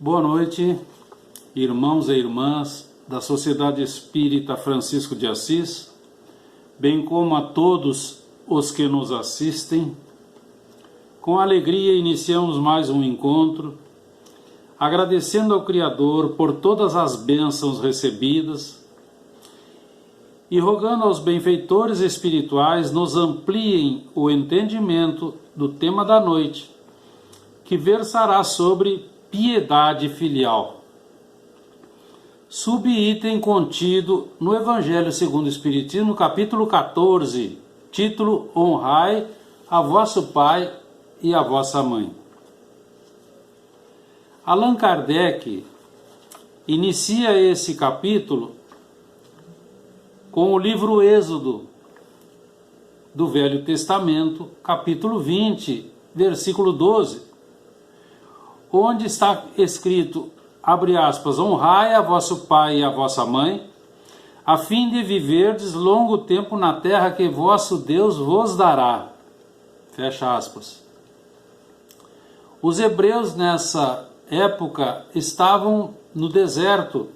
Boa noite, irmãos e irmãs da Sociedade Espírita Francisco de Assis, bem como a todos os que nos assistem. Com alegria iniciamos mais um encontro, agradecendo ao Criador por todas as bênçãos recebidas e rogando aos benfeitores espirituais nos ampliem o entendimento do tema da noite, que versará sobre piedade filial. Subitem contido no Evangelho segundo o Espiritismo, capítulo 14, título Honrai a vosso pai e a vossa mãe. Allan Kardec inicia esse capítulo com o livro Êxodo do Velho Testamento, capítulo 20, versículo 12, onde está escrito, abre aspas, honrai a vosso pai e a vossa mãe, a fim de viverdes longo tempo na terra que vosso Deus vos dará. Fecha aspas. Os hebreus nessa época estavam no deserto,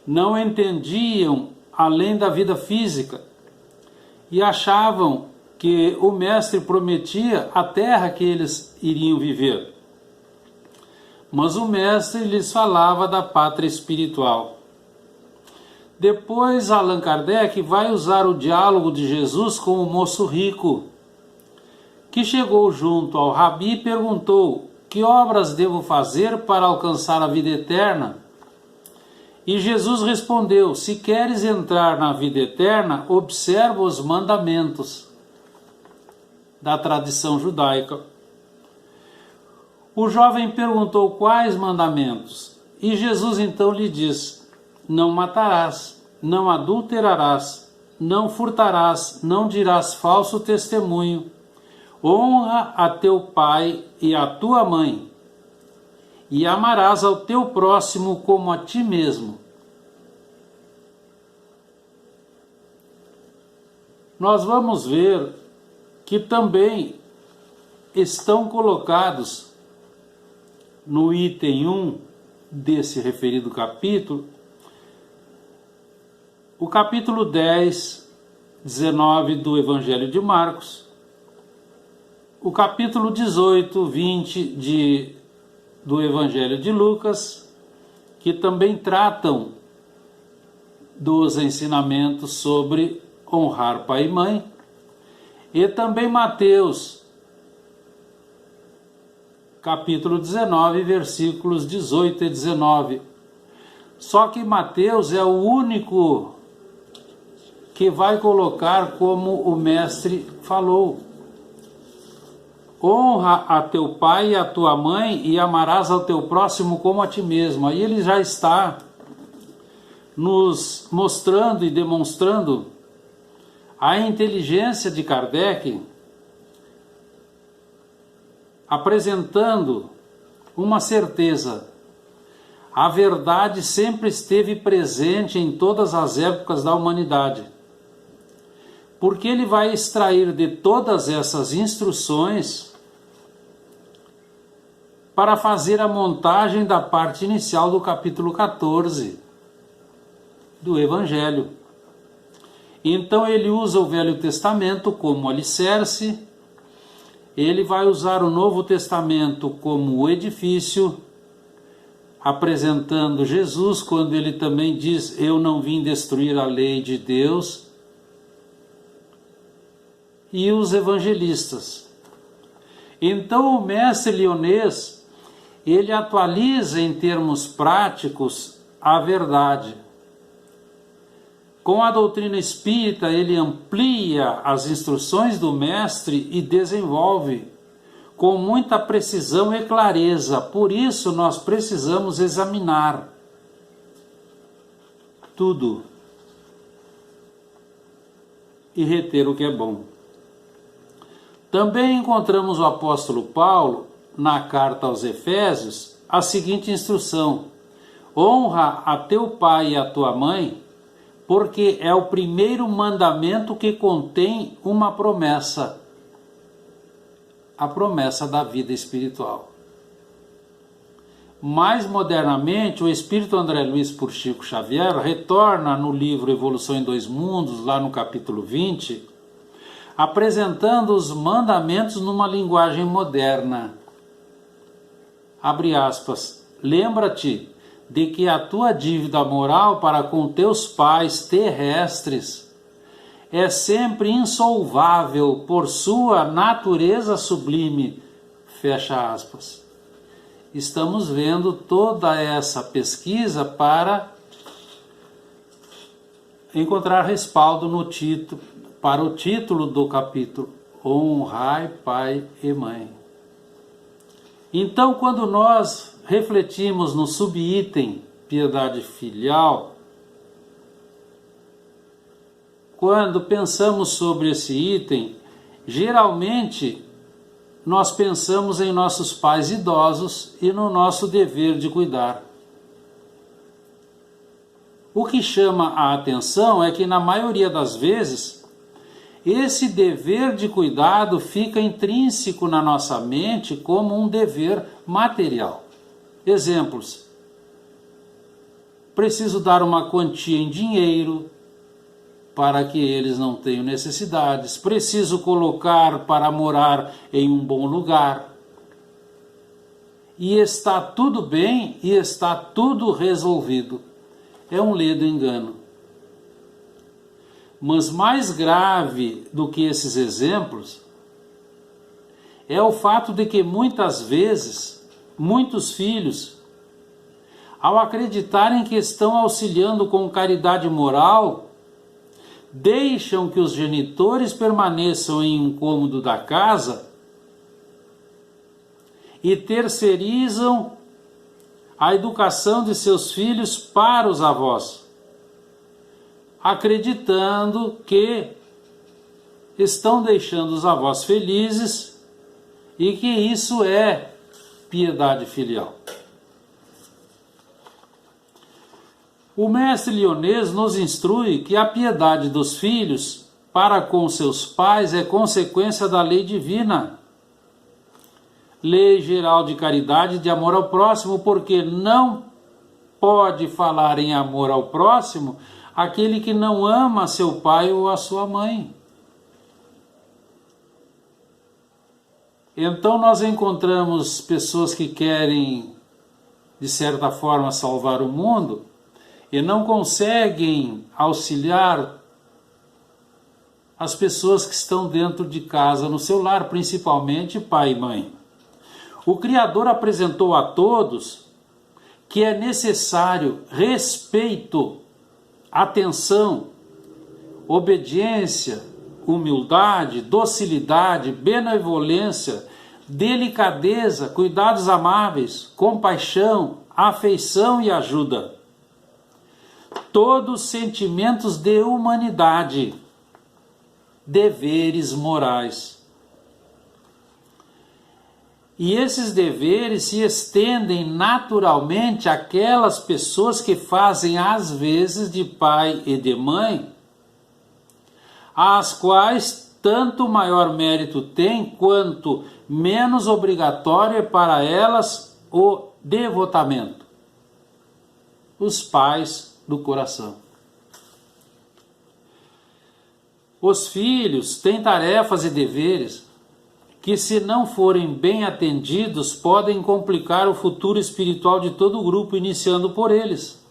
não entendiam além da vida física e achavam que o mestre prometia a terra que eles iriam viver. Mas o mestre lhes falava da pátria espiritual. Depois Allan Kardec vai usar o diálogo de Jesus com o moço rico, que chegou junto ao Rabi e perguntou: que obras devo fazer para alcançar a vida eterna? E Jesus respondeu: se queres entrar na vida eterna, observa os mandamentos da tradição judaica. O jovem perguntou quais mandamentos, e Jesus então lhe diz: não matarás, não adulterarás, não furtarás, não dirás falso testemunho, honra a teu pai e a tua mãe, e amarás ao teu próximo como a ti mesmo. Nós vamos ver que também estão colocados no item 1 desse referido capítulo, o capítulo 10, 19 do Evangelho de Marcos, o capítulo 18, 20 do Evangelho de Lucas, que também tratam dos ensinamentos sobre honrar pai e mãe, e também Mateus, capítulo 19, versículos 18 e 19. Só que Mateus é o único que vai colocar como o mestre falou: honra a teu pai e a tua mãe e amarás ao teu próximo como a ti mesmo. Aí ele já está nos mostrando e demonstrando a inteligência de Kardec, apresentando uma certeza: a verdade sempre esteve presente em todas as épocas da humanidade, porque ele vai extrair de todas essas instruções para fazer a montagem da parte inicial do capítulo 14 do Evangelho. Então ele usa o Velho Testamento como alicerce, ele vai usar o Novo Testamento como o edifício, apresentando Jesus quando ele também diz: eu não vim destruir a lei de Deus, e os evangelistas. Então o mestre Lyonês, ele atualiza em termos práticos a verdade. Com a doutrina espírita, ele amplia as instruções do mestre e desenvolve com muita precisão e clareza. Por isso nós precisamos examinar tudo e reter o que é bom. Também encontramos o apóstolo Paulo, na carta aos Efésios, a seguinte instrução: honra a teu pai e a tua mãe, porque é o primeiro mandamento que contém uma promessa, a promessa da vida espiritual. Mais modernamente, o espírito André Luiz por Chico Xavier retorna no livro Evolução em Dois Mundos, lá no capítulo 20, apresentando os mandamentos numa linguagem moderna. Abre aspas. Lembra-te de que a tua dívida moral para com teus pais terrestres é sempre insolvável por sua natureza sublime. Fecha aspas. Estamos vendo toda essa pesquisa para encontrar respaldo no título, para o título do capítulo, Honrai Pai e Mãe. Então, quando nós refletimos no subitem piedade filial, quando pensamos sobre esse item, geralmente nós pensamos em nossos pais idosos e no nosso dever de cuidar. O que chama a atenção é que, na maioria das vezes, esse dever de cuidado fica intrínseco na nossa mente como um dever material. Exemplos: preciso dar uma quantia em dinheiro para que eles não tenham necessidades, preciso colocar para morar em um bom lugar. E está tudo bem e está tudo resolvido. É um ledo engano. Mas mais grave do que esses exemplos é o fato de que muitas vezes, muitos filhos, ao acreditarem que estão auxiliando com caridade moral, deixam que os genitores permaneçam em um cômodo da casa e terceirizam a educação de seus filhos para os avós, acreditando que estão deixando os avós felizes e que isso é piedade filial. O mestre Lyonês nos instrui que a piedade dos filhos para com seus pais é consequência da lei divina, lei geral de caridade e de amor ao próximo, porque não pode falar em amor ao próximo aquele que não ama seu pai ou a sua mãe. Então nós encontramos pessoas que querem, de certa forma, salvar o mundo e não conseguem auxiliar as pessoas que estão dentro de casa, no seu lar, principalmente pai e mãe. O Criador apresentou a todos que é necessário respeito, atenção, obediência, humildade, docilidade, benevolência, delicadeza, cuidados amáveis, compaixão, afeição e ajuda. Todos sentimentos de humanidade, deveres morais. E esses deveres se estendem naturalmente àquelas pessoas que fazem às vezes de pai e de mãe, às quais tanto maior mérito tem quanto menos obrigatório é para elas o devotamento. Os pais do coração. Os filhos têm tarefas e deveres que, se não forem bem atendidos, podem complicar o futuro espiritual de todo o grupo, iniciando por eles.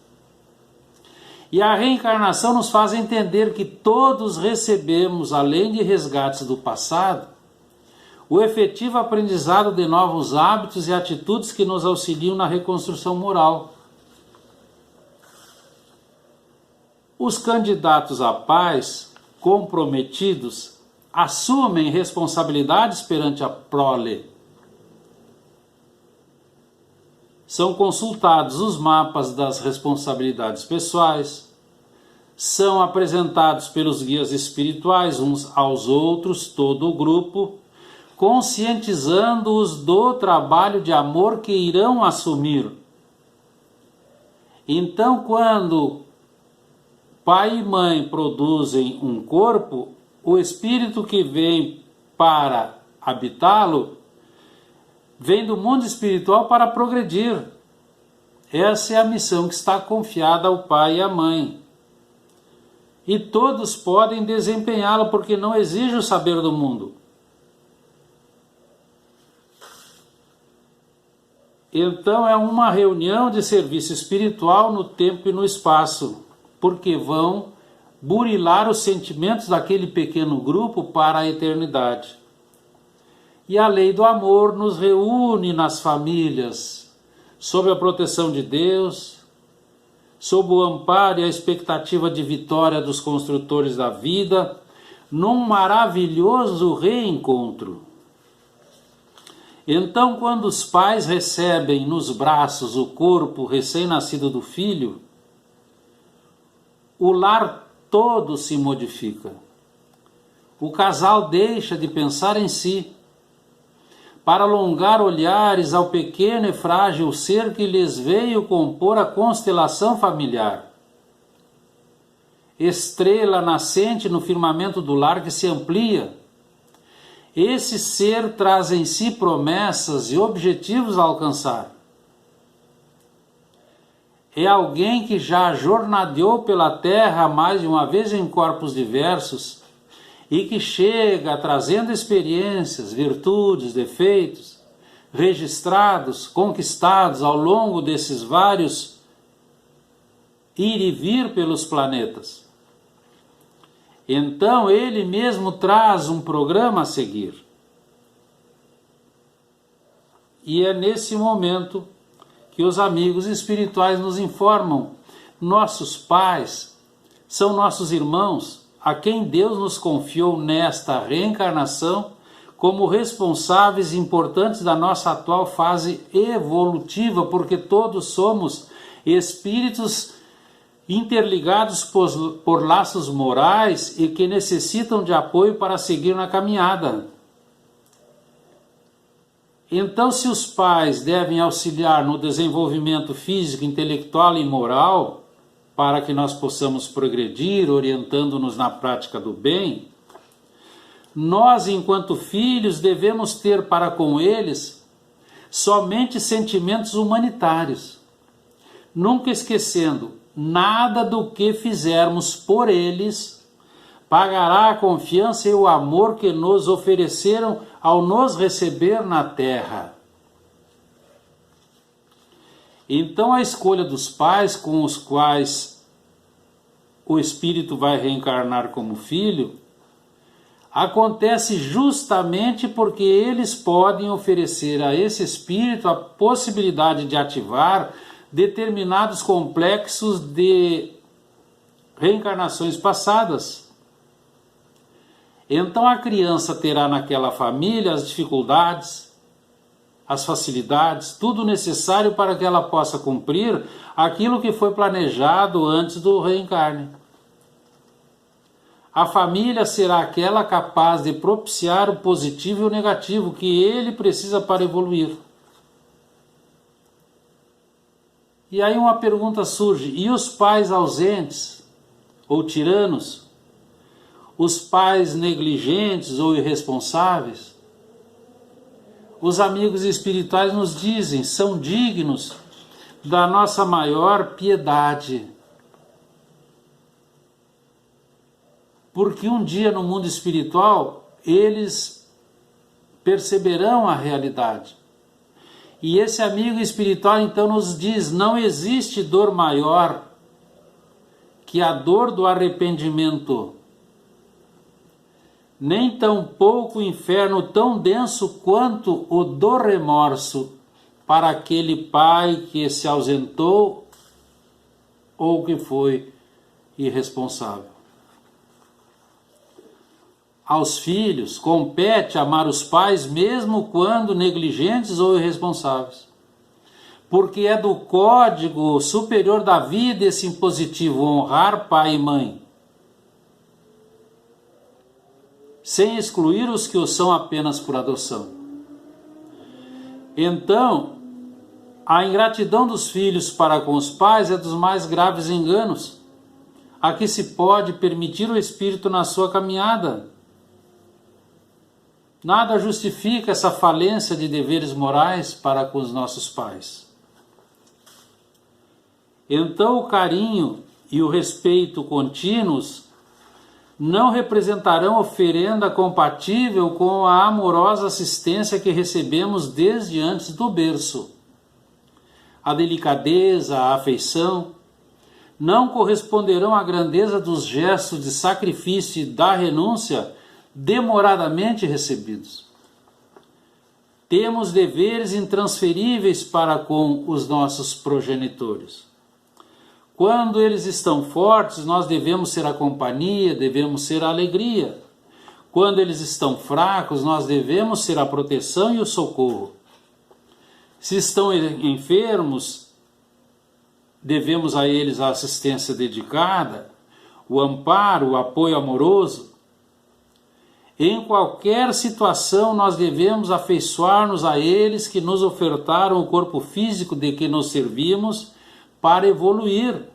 E a reencarnação nos faz entender que todos recebemos, além de resgates do passado, o efetivo aprendizado de novos hábitos e atitudes que nos auxiliam na reconstrução moral. Os candidatos a pais comprometidos assumem responsabilidades perante a prole. São consultados os mapas das responsabilidades pessoais, são apresentados pelos guias espirituais uns aos outros, todo o grupo, conscientizando-os do trabalho de amor que irão assumir. Então, quando pai e mãe produzem um corpo, o espírito que vem para habitá-lo vem do mundo espiritual para progredir, Essa é a missão que está confiada ao pai e à mãe. E todos podem desempenhá-la porque não exige o saber do mundo. Então é uma reunião de serviço espiritual no tempo e no espaço, porque vão burilar os sentimentos daquele pequeno grupo para a eternidade. E a lei do amor nos reúne nas famílias, sob a proteção de Deus, sob o amparo e a expectativa de vitória dos construtores da vida, num maravilhoso reencontro. Então, quando os pais recebem nos braços o corpo recém-nascido do filho, o lar todo se modifica. O casal deixa de pensar em si, para alongar olhares ao pequeno e frágil ser que lhes veio compor a constelação familiar. Estrela nascente no firmamento do lar que se amplia. Esse ser traz em si promessas e objetivos a alcançar. É alguém que já jornadeou pela terra mais de uma vez em corpos diversos e que chega trazendo experiências, virtudes, defeitos, registrados, conquistados ao longo desses vários ir e vir pelos planetas. Então ele mesmo traz um programa a seguir. E é nesse momento que os amigos espirituais nos informam: nossos pais são nossos irmãos, a quem Deus nos confiou nesta reencarnação como responsáveis importantes da nossa atual fase evolutiva, porque todos somos espíritos interligados por laços morais e que necessitam de apoio para seguir na caminhada. Então, se os pais devem auxiliar no desenvolvimento físico, intelectual e moral, para que nós possamos progredir, orientando-nos na prática do bem, nós, enquanto filhos, devemos ter para com eles somente sentimentos humanitários, nunca esquecendo: nada do que fizermos por eles pagará a confiança e o amor que nos ofereceram ao nos receber na terra. Então a escolha dos pais com os quais o espírito vai reencarnar como filho acontece justamente porque eles podem oferecer a esse espírito a possibilidade de ativar determinados complexos de reencarnações passadas. Então a criança terá naquela família as dificuldades, as facilidades, tudo necessário para que ela possa cumprir aquilo que foi planejado antes do reencarne. A família será aquela capaz de propiciar o positivo e o negativo que ele precisa para evoluir. E aí uma pergunta surge: e os pais ausentes ou tiranos? Os pais negligentes ou irresponsáveis? Os amigos espirituais nos dizem: são dignos da nossa maior piedade. Porque um dia no mundo espiritual eles perceberão a realidade. E esse amigo espiritual então nos diz: não existe dor maior que a dor do arrependimento, nem tampouco inferno tão denso quanto o do remorso para aquele pai que se ausentou ou que foi irresponsável. Aos filhos compete amar os pais mesmo quando negligentes ou irresponsáveis, porque é do código superior da vida esse impositivo: honrar pai e mãe, sem excluir os que o são apenas por adoção. Então, a ingratidão dos filhos para com os pais é dos mais graves enganos a que se pode permitir o espírito na sua caminhada. Nada justifica essa falência de deveres morais para com os nossos pais. Então o carinho e o respeito contínuos não representarão oferenda compatível com a amorosa assistência que recebemos desde antes do berço. A delicadeza, a afeição, não corresponderão à grandeza dos gestos de sacrifício e da renúncia demoradamente recebidos. Temos deveres intransferíveis para com os nossos progenitores. Quando eles estão fortes, nós devemos ser a companhia, devemos ser a alegria. Quando eles estão fracos, nós devemos ser a proteção e o socorro. Se estão enfermos, devemos a eles a assistência dedicada, o amparo, o apoio amoroso. Em qualquer situação, nós devemos afeiçoar-nos a eles que nos ofertaram o corpo físico de que nos servimos para evoluir,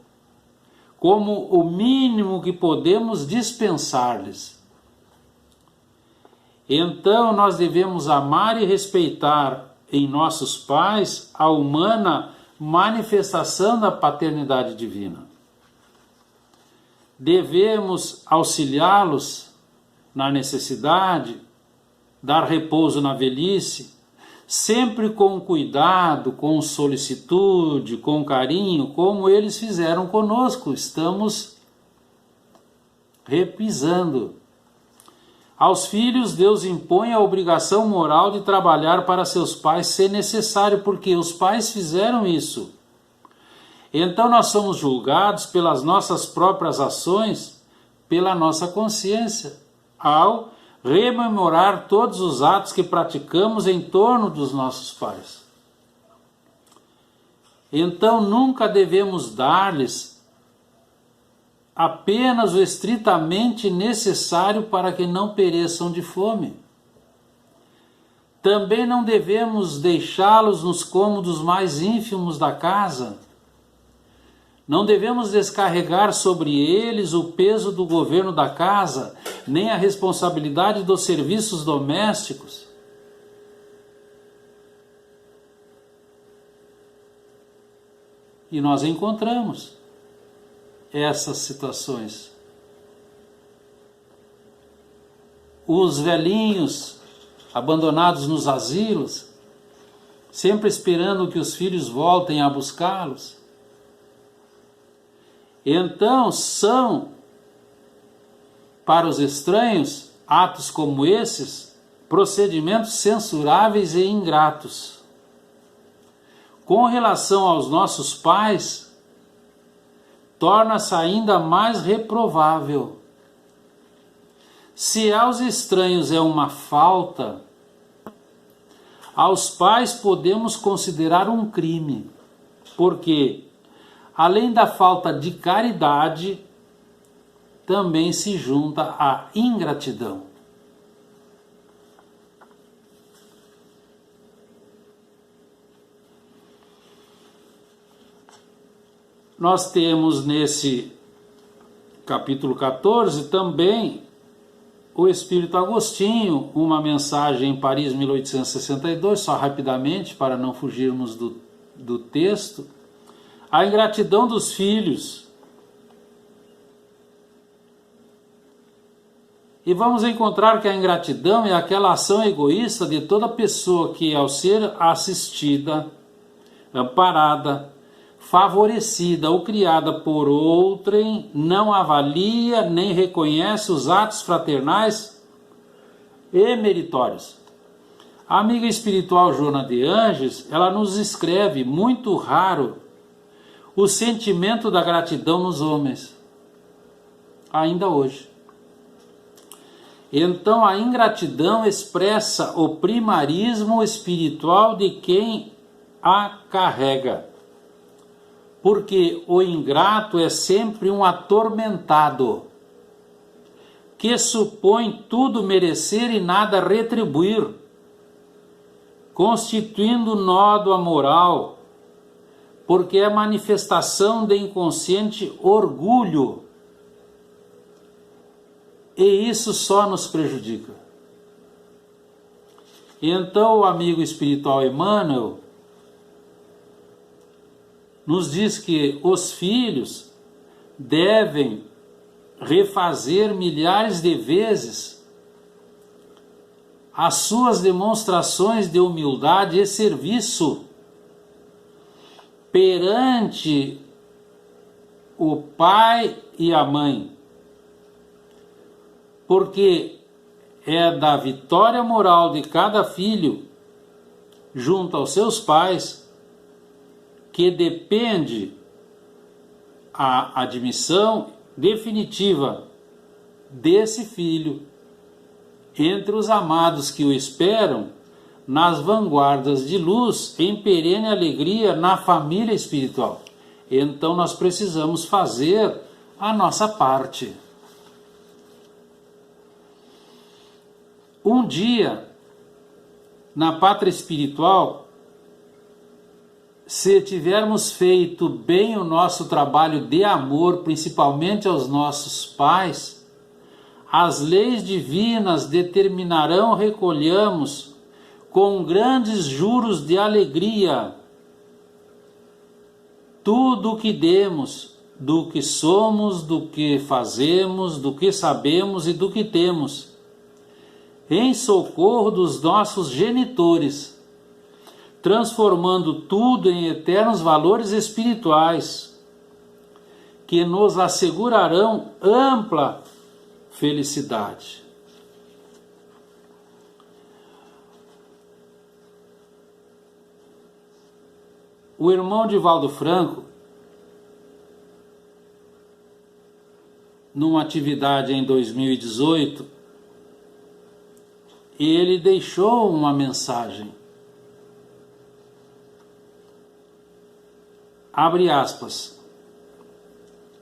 como o mínimo que podemos dispensar-lhes. Então nós devemos amar e respeitar em nossos pais a humana manifestação da paternidade divina. Devemos auxiliá-los na necessidade, dar repouso na velhice, sempre com cuidado, com solicitude, com carinho, como eles fizeram conosco. Estamos repisando. Aos filhos, Deus impõe a obrigação moral de trabalhar para seus pais se necessário, porque os pais fizeram isso. Então nós somos julgados pelas nossas próprias ações, pela nossa consciência, ao rememorar todos os atos que praticamos em torno dos nossos pais. Então nunca devemos dar-lhes apenas o estritamente necessário para que não pereçam de fome. Também não devemos deixá-los nos cômodos mais ínfimos da casa. Não devemos descarregar sobre eles o peso do governo da casa, nem a responsabilidade dos serviços domésticos. E nós encontramos essas situações. Os velhinhos abandonados nos asilos, sempre esperando que os filhos voltem a buscá-los. Então são, para os estranhos, atos como esses, procedimentos censuráveis e ingratos. Com relação aos nossos pais, torna-se ainda mais reprovável. Se aos estranhos é uma falta, aos pais podemos considerar um crime, porque, além da falta de caridade, também se junta a ingratidão. Nós temos nesse capítulo 14 também o Espírito Agostinho, uma mensagem em Paris, 1862, só rapidamente, para não fugirmos do texto. A ingratidão dos filhos. E vamos encontrar que a ingratidão é aquela ação egoísta de toda pessoa que, ao ser assistida, amparada, favorecida ou criada por outrem, não avalia nem reconhece os atos fraternais e meritórios. A amiga espiritual Joana de Anges, ela nos escreve, muito raro, o sentimento da gratidão nos homens, ainda hoje. Então a ingratidão expressa o primarismo espiritual de quem a carrega, porque o ingrato é sempre um atormentado, que supõe tudo merecer e nada retribuir, constituindo nó da moral, porque é manifestação de inconsciente orgulho, e isso só nos prejudica. Então o amigo espiritual Emmanuel, nos diz que os filhos devem refazer milhares de vezes as suas demonstrações de humildade e serviço perante o pai e a mãe, porque é da vitória moral de cada filho junto aos seus pais que depende a admissão definitiva desse filho entre os amados que o esperam nas vanguardas de luz em perene alegria na família espiritual. Então nós precisamos fazer a nossa parte. Um dia, na pátria espiritual, se tivermos feito bem o nosso trabalho de amor, principalmente aos nossos pais, as leis divinas determinarão recolhamos com grandes juros de alegria tudo o que demos, do que somos, do que fazemos, do que sabemos e do que temos, em socorro dos nossos genitores, transformando tudo em eternos valores espirituais, que nos assegurarão ampla felicidade. O irmão Divaldo Franco, numa atividade em 2018, ele deixou uma mensagem. Abre aspas.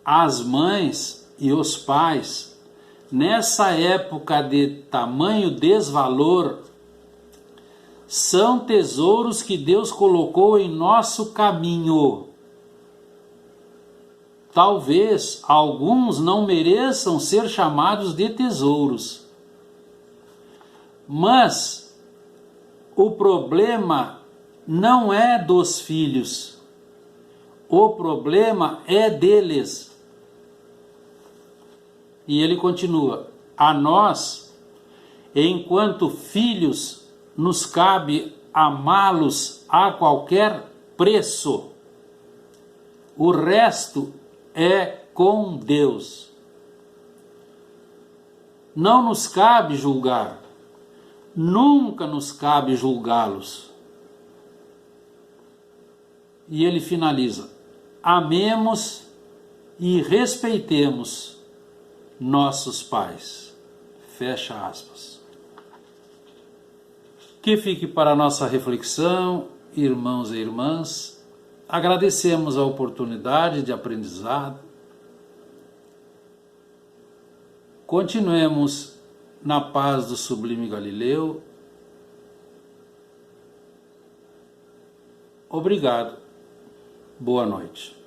As mães e os pais, nessa época de tamanho desvalor, são tesouros que Deus colocou em nosso caminho. Talvez alguns não mereçam ser chamados de tesouros, mas o problema não é dos filhos, o problema é deles. E ele continua: a nós, enquanto filhos, nos cabe amá-los a qualquer preço. O resto é com Deus. Não nos cabe julgar. Nunca nos cabe julgá-los. E ele finaliza: amemos e respeitemos nossos pais. Fecha aspas. Que fique para a nossa reflexão, irmãos e irmãs. Agradecemos a oportunidade de aprendizado. Continuemos na paz do sublime Galileu. Obrigado. Boa noite.